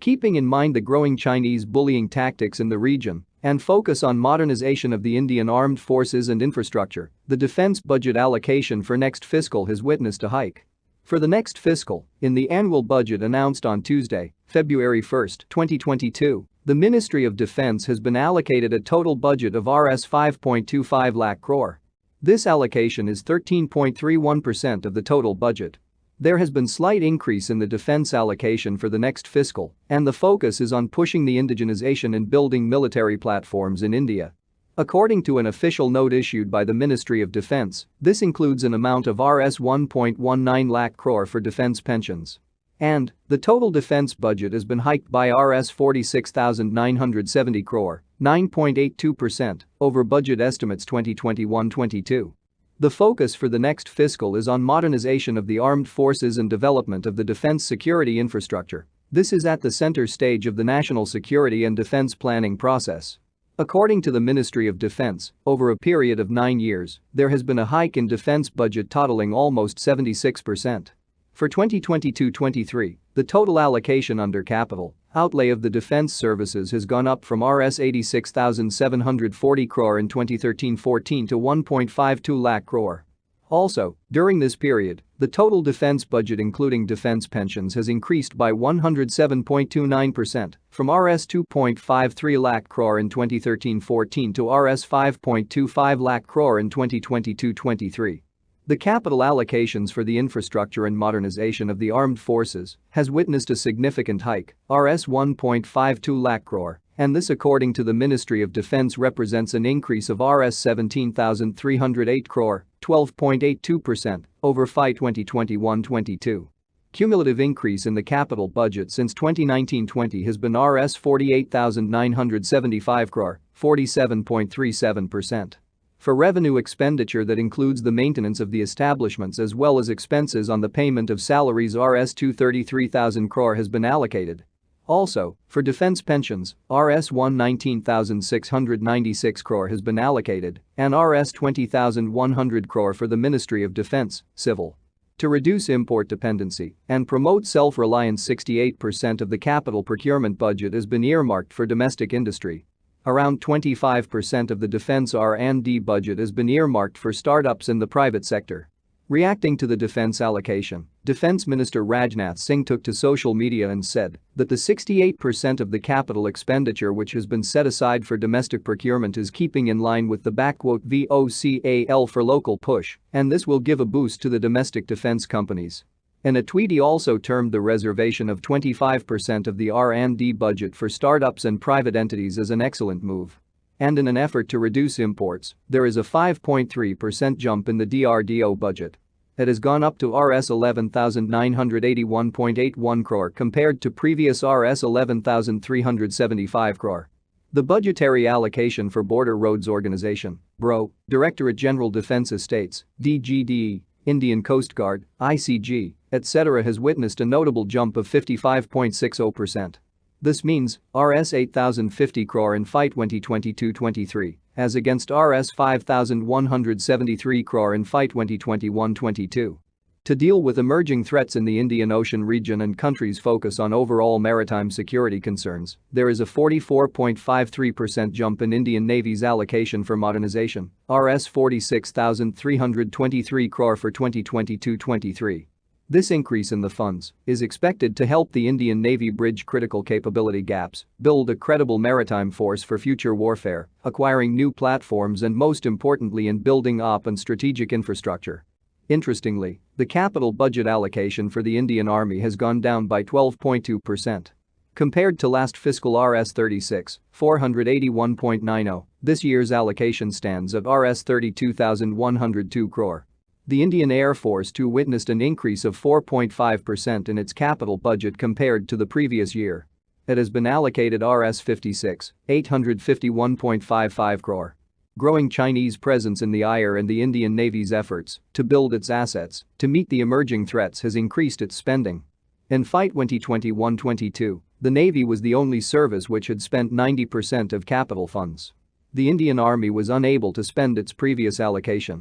Keeping in mind the growing Chinese bullying tactics in the region and focus on modernization of the Indian armed forces and infrastructure, the defense budget allocation for next fiscal has witnessed a hike. For the next fiscal, in the annual budget announced on Tuesday, February 1, 2022, the Ministry of Defense has been allocated a total budget of Rs 5.25 lakh crore. This allocation is 13.31% of the total budget. There has been slight increase in the defense allocation for the next fiscal, and the focus is on pushing the indigenization and building military platforms in India. According to an official note issued by the Ministry of Defense, this includes an amount of Rs 1.19 lakh crore for defense pensions. And the total defense budget has been hiked by Rs 46,970 crore, 9.82%, over budget estimates 2021-22. The focus for the next fiscal is on modernization of the armed forces and development of the defense security infrastructure. This is at the center stage of the national security and defense planning process. According to the Ministry of Defense, over a period of 9 years, there has been a hike in defense budget totaling almost 76%. For 2022-23, the total allocation under capital outlay of the defense services has gone up from Rs 86,740 crore in 2013-14 to 1.52 lakh crore. Also, during this period, the total defense budget including defense pensions has increased by 107.29% from Rs 2.53 lakh crore in 2013-14 to Rs 5.25 lakh crore in 2022-23. The capital allocations for the infrastructure and modernization of the armed forces has witnessed a significant hike, Rs 1.52 lakh crore, and this according to the Ministry of Defense represents an increase of Rs 17,308 crore, 12.82%, over FY 2021-22. Cumulative increase in the capital budget since 2019-20 has been Rs 48,975 crore, 47.37%. For revenue expenditure that includes the maintenance of the establishments as well as expenses on the payment of salaries, Rs 233,000 crore has been allocated. Also, for defense pensions, Rs 119,696 crore has been allocated and Rs 20,100 crore for the Ministry of Defense, Civil. To reduce import dependency and promote self-reliance, 68% of the capital procurement budget has been earmarked for domestic industry. Around 25% of the defense R&D budget has been earmarked for startups in the private sector. Reacting to the defense allocation, Defense Minister Rajnath Singh took to social media and said that the 68% of the capital expenditure which has been set aside for domestic procurement is keeping in line with the "VOCAL for local push, and this will give a boost to the domestic defense companies." In a tweet, he also termed the reservation of 25% of the R&D budget for startups and private entities as an excellent move. And in an effort to reduce imports, there is a 5.3% jump in the DRDO budget. It has gone up to Rs 11,981.81 crore compared to previous Rs 11,375 crore. The budgetary allocation for Border Roads Organization, BRO, Directorate General Defense Estates, DGDE, Indian Coast Guard, ICG, etc. has witnessed a notable jump of 55.60%. This means Rs 8,050 crore in FY 2022-23, as against Rs 5,173 crore in FY 2021-22. To deal with emerging threats in the Indian Ocean region and countries' focus on overall maritime security concerns, there is a 44.53% jump in Indian Navy's allocation for modernization, Rs 46,323 crore for 2022-23. This increase in the funds is expected to help the Indian Navy bridge critical capability gaps, build a credible maritime force for future warfare, acquiring new platforms and most importantly in building up and strategic infrastructure. Interestingly, the capital budget allocation for the Indian Army has gone down by 12.2%. Compared to last fiscal Rs 36,481.90, this year's allocation stands at Rs 32,102 crore. The Indian Air Force too witnessed an increase of 4.5% in its capital budget compared to the previous year. It has been allocated Rs 56,851.55 crore. Growing Chinese presence in the IR and the Indian Navy's efforts to build its assets to meet the emerging threats has increased its spending. In FY 2021-22, the Navy was the only service which had spent 90% of capital funds. The Indian Army was unable to spend its previous allocation.